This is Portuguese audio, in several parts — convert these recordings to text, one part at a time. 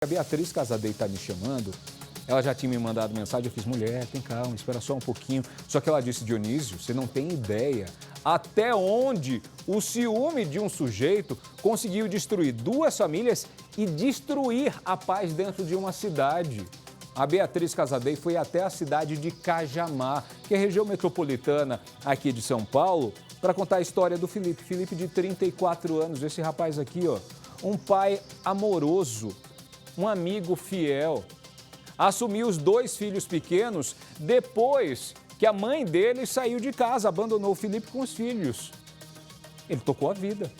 A Beatriz Casadei está me chamando, ela já tinha me mandado mensagem, eu fiz, mulher, tem calma, espera só um pouquinho. Só que ela disse, Dionísio, você não tem ideia até onde o ciúme de um sujeito conseguiu destruir duas famílias e destruir a paz dentro de uma cidade. A Beatriz Casadei foi até a cidade de Cajamar, que é a região metropolitana aqui de São Paulo, para contar a história do Felipe. Felipe de 34 anos, esse rapaz aqui, ó, um pai amoroso, um amigo fiel, assumiu os dois filhos pequenos depois que a mãe dele saiu de casa, abandonou o Felipe com os filhos. Ele tocou a vida.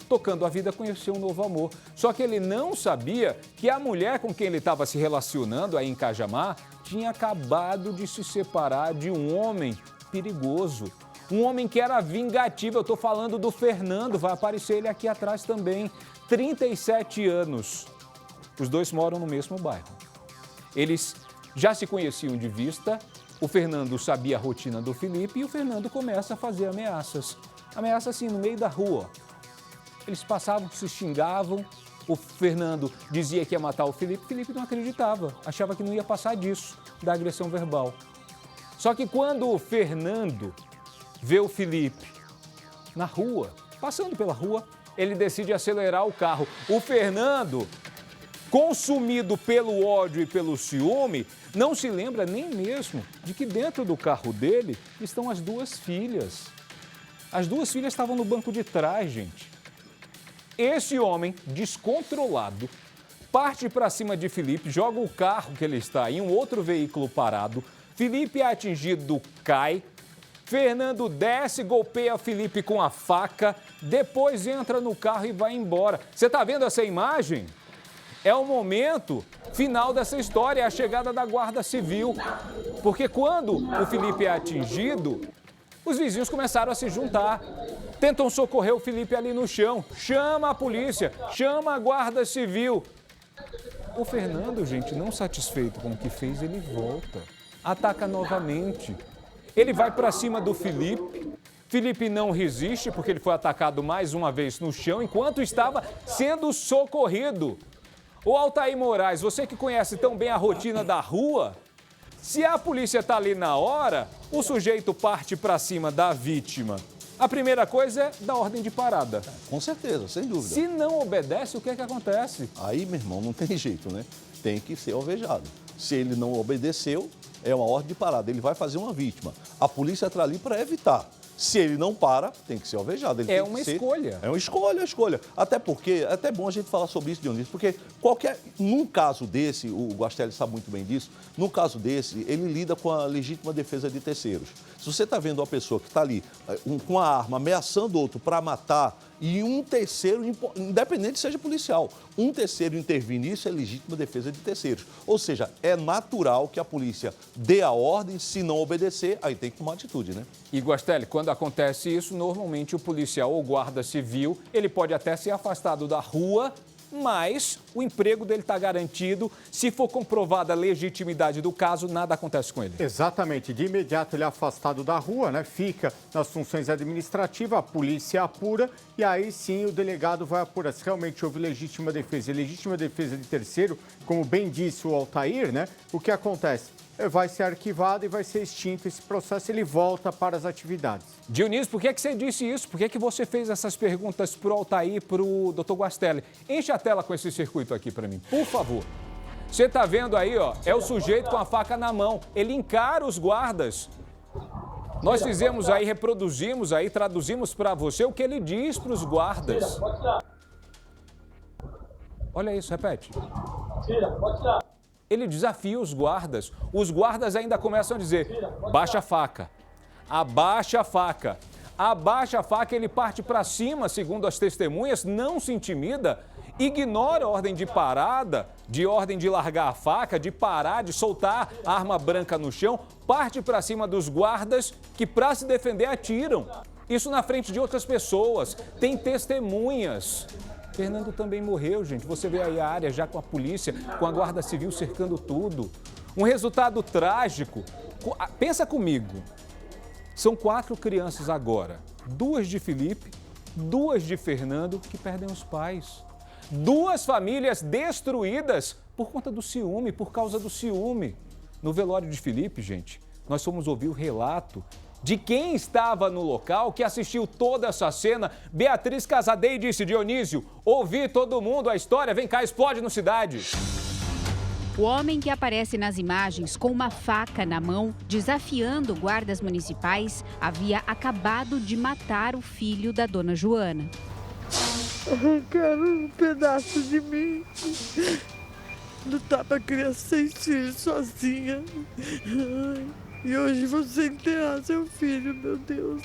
Tocando a vida, conheceu um novo amor. Só que ele não sabia que a mulher com quem ele estava se relacionando aí em Cajamar tinha acabado de se separar de um homem perigoso. Um homem que era vingativo. Eu estou falando do Fernando, vai aparecer ele aqui atrás também. 37 anos. Os dois moram no mesmo bairro. Eles já se conheciam de vista, o Fernando sabia a rotina do Felipe e o Fernando começa a fazer ameaças. Ameaças assim, no meio da rua. Eles passavam, se xingavam, o Fernando dizia que ia matar o Felipe não acreditava, achava que não ia passar disso, da agressão verbal. Só que quando o Fernando vê o Felipe na rua, passando pela rua, ele decide acelerar o carro. O Fernando, consumido pelo ódio e pelo ciúme, não se lembra nem mesmo de que dentro do carro dele estão as duas filhas. As duas filhas estavam no banco de trás, gente. Esse homem, descontrolado, parte para cima de Felipe, joga o carro que ele está em um outro veículo parado. Felipe é atingido, cai. Fernando desce, golpeia Felipe com a faca, depois entra no carro e vai embora. Você está vendo essa imagem? É o momento final dessa história, é a chegada da Guarda Civil. Porque quando o Felipe é atingido, os vizinhos começaram a se juntar. Tentam socorrer o Felipe ali no chão. Chama a polícia, chama a Guarda Civil. O Fernando, gente, não satisfeito com o que fez, ele volta. Ataca novamente. Ele vai para cima do Felipe. Felipe não resiste porque ele foi atacado mais uma vez no chão enquanto estava sendo socorrido. Ô Altair Moraes, você que conhece tão bem a rotina da rua, se a polícia está ali na hora, o sujeito parte para cima da vítima. A primeira coisa é dar ordem de parada. Com certeza, sem dúvida. Se não obedece, o que é que acontece? Aí, meu irmão, não tem jeito, né? Tem que ser alvejado. Se ele não obedeceu, é uma ordem de parada. Ele vai fazer uma vítima. A polícia está ali para evitar. Se ele não para, tem que ser alvejado. Ele É tem uma que ser... escolha. É uma escolha. Até porque, é até bom a gente falar sobre isso, Dionísio, porque num caso desse, o Guastelli sabe muito bem disso, num caso desse, ele lida com a legítima defesa de terceiros. Se você está vendo uma pessoa que está ali com a arma ameaçando outro para matar e um terceiro, independente seja policial, um terceiro intervir nisso é legítima defesa de terceiros. Ou seja, é natural que a polícia dê a ordem, se não obedecer, aí tem que tomar atitude, né? E, Guastelli, quando acontece isso, normalmente o policial ou guarda civil, ele pode até ser afastado da rua, mas o emprego dele está garantido. Se for comprovada a legitimidade do caso, nada acontece com ele. Exatamente. De imediato ele é afastado da rua, né? Fica nas funções administrativas, a polícia apura e aí sim o delegado vai apurar se realmente houve legítima defesa. E legítima defesa de terceiro, como bem disse o Altair, né? O que acontece? Vai ser arquivado e vai ser extinto esse processo, ele volta para as atividades. Dionísio, por que você disse isso? Por que você fez essas perguntas para o Altair e para o Dr. Guastelli? Enche a tela com esse circuito aqui para mim, por favor. Você está vendo aí, ó, é o sujeito com a faca na mão. Ele encara os guardas. Nós fizemos aí, reproduzimos aí, traduzimos para você o que ele diz para os guardas. Olha isso, repete. Ele desafia os guardas. Os guardas ainda começam a dizer, baixa a faca, abaixa a faca. Abaixa a faca, ele parte para cima, segundo as testemunhas, não se intimida, ignora a ordem de parada, de ordem de largar a faca, de parar, de soltar a arma branca no chão, parte para cima dos guardas que, para se defender, atiram. Isso na frente de outras pessoas, tem testemunhas. Fernando também morreu, gente. Você vê aí a área já com a polícia, com a Guarda Civil cercando tudo. Um resultado trágico. Pensa comigo. São 4 crianças agora. 2 de Felipe, 2 de Fernando, que perdem os pais. 2 famílias destruídas por conta do ciúme, por causa do ciúme. No velório de Felipe, gente, nós fomos ouvir o relato de quem estava no local, que assistiu toda essa cena. Beatriz Casadei disse: Dionísio, ouvi todo mundo a história, vem cá, explode no Cidade. O homem que aparece nas imagens com uma faca na mão, desafiando guardas municipais, havia acabado de matar o filho da dona Joana. Arrancaram um pedaço de mim. Lutar para criar 6 filhos sozinha. Ai, e hoje você enterrar seu filho, meu Deus.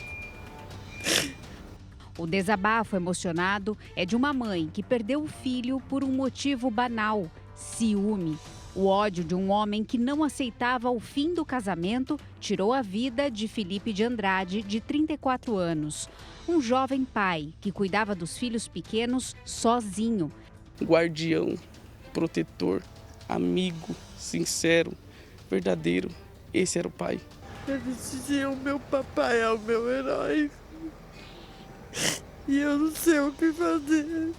O desabafo emocionado é de uma mãe que perdeu o filho por um motivo banal: ciúme. O ódio de um homem que não aceitava o fim do casamento tirou a vida de Felipe de Andrade, de 34 anos. Um jovem pai que cuidava dos filhos pequenos sozinho. Guardião, protetor, amigo, sincero, verdadeiro. Esse era o pai. Eles diziam: meu papai é o meu herói. E eu não sei o que fazer.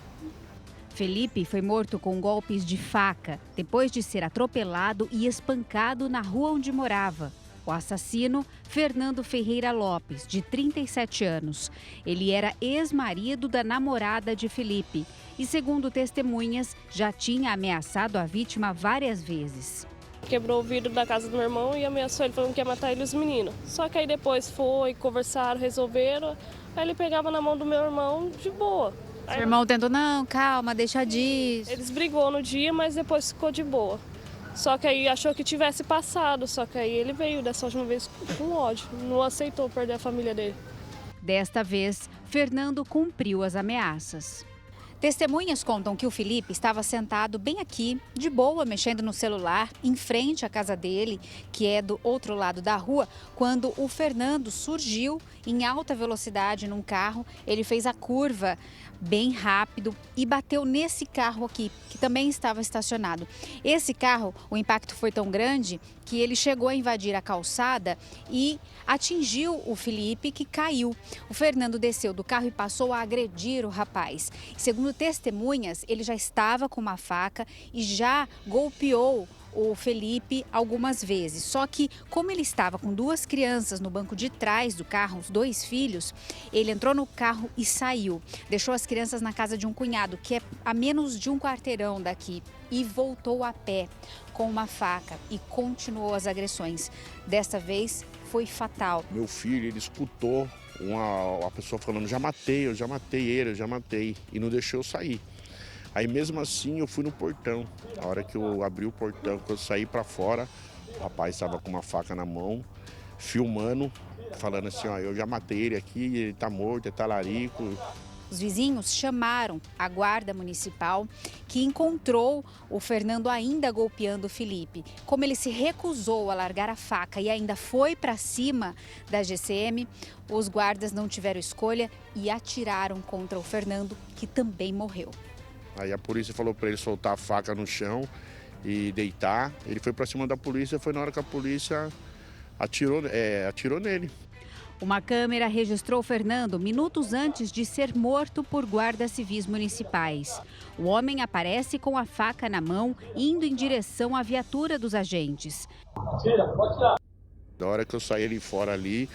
Felipe foi morto com golpes de faca, depois de ser atropelado e espancado na rua onde morava. O assassino, Fernando Ferreira Lopes, de 37 anos. Ele era ex-marido da namorada de Felipe e, segundo testemunhas, já tinha ameaçado a vítima várias vezes. Quebrou o vidro da casa do meu irmão e ameaçou ele, falando que ia matar ele e os meninos. Só que aí depois conversaram, resolveram. Aí ele pegava na mão do meu irmão de boa. Seu irmão tentou: não, calma, deixa disso. Eles brigou no dia, mas depois ficou de boa. Só que aí achou que tivesse passado, só que aí ele veio dessa última vez com ódio. Não aceitou perder a família dele. Desta vez, Fernando cumpriu as ameaças. Testemunhas contam que o Felipe estava sentado bem aqui, de boa, mexendo no celular, em frente à casa dele, que é do outro lado da rua, quando o Fernando surgiu em alta velocidade num carro. Ele fez a curva bem rápido e bateu nesse carro aqui, que também estava estacionado. Esse carro, o impacto foi tão grande que ele chegou a invadir a calçada e atingiu o Felipe, que caiu. O Fernando desceu do carro e passou a agredir o rapaz. Segundo testemunhas, ele já estava com uma faca e já golpeou o Felipe algumas vezes. Só que, como ele estava com 2 crianças no banco de trás do carro, os 2 filhos, ele entrou no carro e saiu. Deixou as crianças na casa de um cunhado, que é a menos de um quarteirão daqui, e voltou a pé com uma faca e continuou as agressões. Desta vez foi fatal. Meu filho, ele escutou uma pessoa falando: eu já matei ele, eu já matei, e não deixou eu sair. Aí mesmo assim eu fui no portão. A hora que eu abri o portão, que eu saí para fora, o rapaz estava com uma faca na mão, filmando, falando assim: ó, eu já matei ele aqui, ele tá morto, ele tá larico. Os vizinhos chamaram a guarda municipal, que encontrou o Fernando ainda golpeando o Felipe. Como ele se recusou a largar a faca e ainda foi para cima da GCM, os guardas não tiveram escolha e atiraram contra o Fernando, que também morreu. Aí a polícia falou para ele soltar a faca no chão e deitar. Ele foi para cima da polícia, foi na hora que a polícia atirou nele. Uma câmera registrou Fernando minutos antes de ser morto por guardas civis municipais. O homem aparece com a faca na mão, indo em direção à viatura dos agentes. Tira, pode tirar. Da hora que eu saí ali fora ali,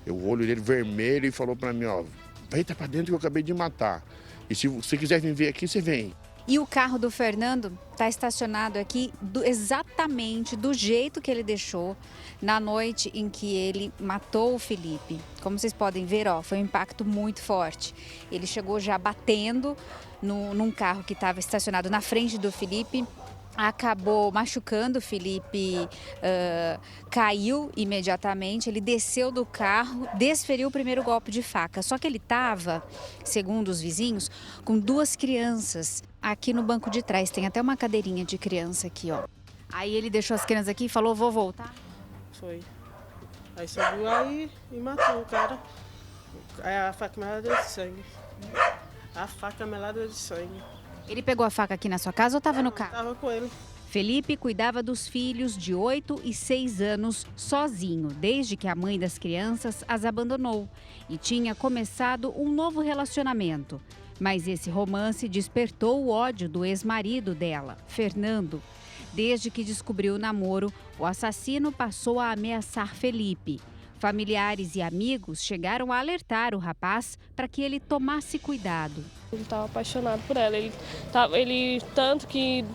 o olho dele vermelho e falou para mim: ó, eita pra dentro que eu acabei de matar. E se você quiser vir ver aqui, você vem. E o carro do Fernando está estacionado aqui exatamente do jeito que ele deixou na noite em que ele matou o Felipe. Como vocês podem ver, ó, foi um impacto muito forte. Ele chegou já batendo num carro que estava estacionado na frente do Felipe. Acabou machucando o Felipe, caiu imediatamente, ele desceu do carro, desferiu o primeiro golpe de faca. Só que ele estava, segundo os vizinhos, com 2 crianças aqui no banco de trás. Tem até uma cadeirinha de criança aqui, ó. Aí ele deixou as crianças aqui e falou: vou voltar. Foi. Aí subiu aí e matou o cara. Aí a faca melada de sangue. A faca melada de sangue. Ele pegou a faca aqui na sua casa ou estava no carro? Estava com ele. Felipe cuidava dos filhos de 8 e 6 anos sozinho, desde que a mãe das crianças as abandonou, e tinha começado um novo relacionamento. Mas esse romance despertou o ódio do ex-marido dela, Fernando. Desde que descobriu o namoro, o assassino passou a ameaçar Felipe. Familiares e amigos chegaram a alertar o rapaz para que ele tomasse cuidado. Ele estava apaixonado por ela. Tanto que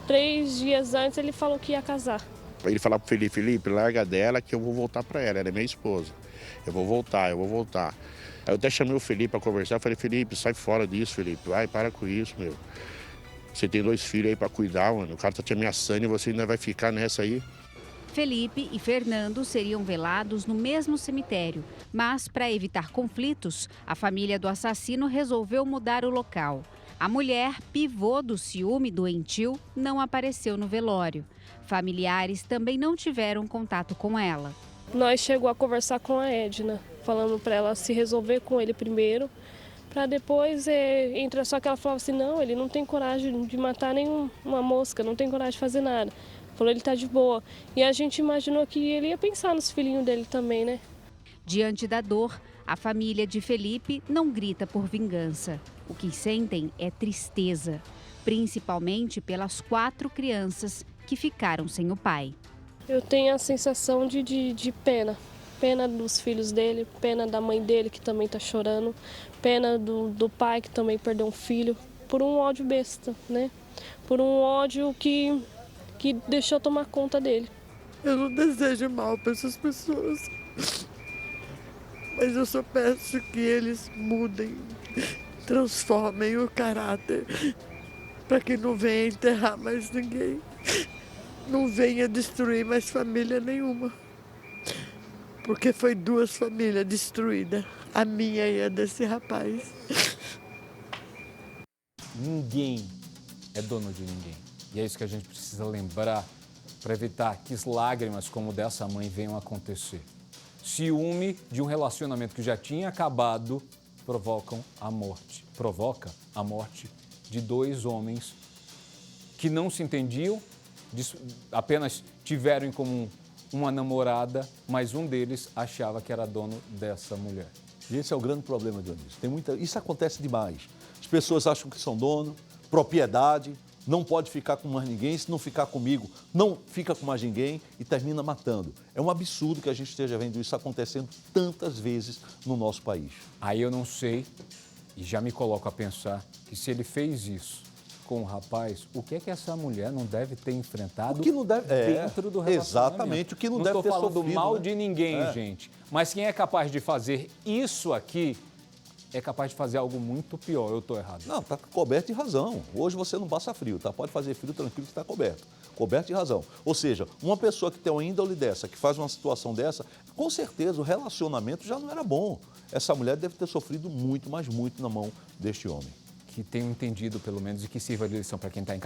3 dias antes ele falou que ia casar. Ele falava pro Felipe, Felipe, larga dela que eu vou voltar para ela é minha esposa. Eu vou voltar. Aí eu até chamei o Felipe para conversar, falei, Felipe, sai fora disso, Felipe, vai, para com isso, meu. Você tem 2 filhos aí para cuidar, mano, o cara tá te ameaçando e você ainda vai ficar nessa aí. Felipe e Fernando seriam velados no mesmo cemitério, mas para evitar conflitos, a família do assassino resolveu mudar o local. A mulher, pivô do ciúme doentio, não apareceu no velório. Familiares também não tiveram contato com ela. Nós chegou a conversar com a Edna, falando para ela se resolver com ele primeiro, para depois entrar. Só que ela falava assim, não, ele não tem coragem de matar nenhuma mosca, não tem coragem de fazer nada. Falou, ele tá de boa. E a gente imaginou que ele ia pensar nos filhinhos dele também, né? Diante da dor, a família de Felipe não grita por vingança. O que sentem é tristeza, principalmente pelas 4 crianças que ficaram sem o pai. Eu tenho a sensação de pena. Pena dos filhos dele, pena da mãe dele que também tá chorando, pena do pai que também perdeu um filho, por um ódio besta, né? Por um ódio que deixou tomar conta dele. Eu não desejo mal para essas pessoas, mas eu só peço que eles mudem, transformem o caráter, para que não venha enterrar mais ninguém, não venha destruir mais família nenhuma. Porque foi 2 famílias destruídas, a minha e a desse rapaz. Ninguém é dono de ninguém. E é isso que a gente precisa lembrar para evitar que lágrimas como dessa mãe venham a acontecer. Ciúme de um relacionamento que já tinha acabado provoca a morte de 2 homens que não se entendiam, apenas tiveram em comum uma namorada, mas um deles achava que era dono dessa mulher. E esse é o grande problema, Dionísio. Isso acontece demais. As pessoas acham que são dono, propriedade, não pode ficar com mais ninguém, se não ficar comigo, não fica com mais ninguém e termina matando. É um absurdo que a gente esteja vendo isso acontecendo tantas vezes no nosso país. Aí eu não sei, e já me coloco a pensar, que se ele fez isso com o rapaz, o que é que essa mulher não deve ter enfrentado dentro do relacionamento? Exatamente, o que não deve ter sofrido. Não estou falando mal de ninguém, É. gente, mas quem é capaz de fazer isso aqui é capaz de fazer algo muito pior. Eu estou errado. Não, está coberto de razão. Hoje você não passa frio, tá? Pode fazer frio tranquilo que está coberto. Coberto de razão. Ou seja, uma pessoa que tem uma índole dessa, que faz uma situação dessa, com certeza o relacionamento já não era bom. Essa mulher deve ter sofrido muito, mas muito na mão deste homem. Que tenham entendido, pelo menos, e que sirva de lição para quem está em casa.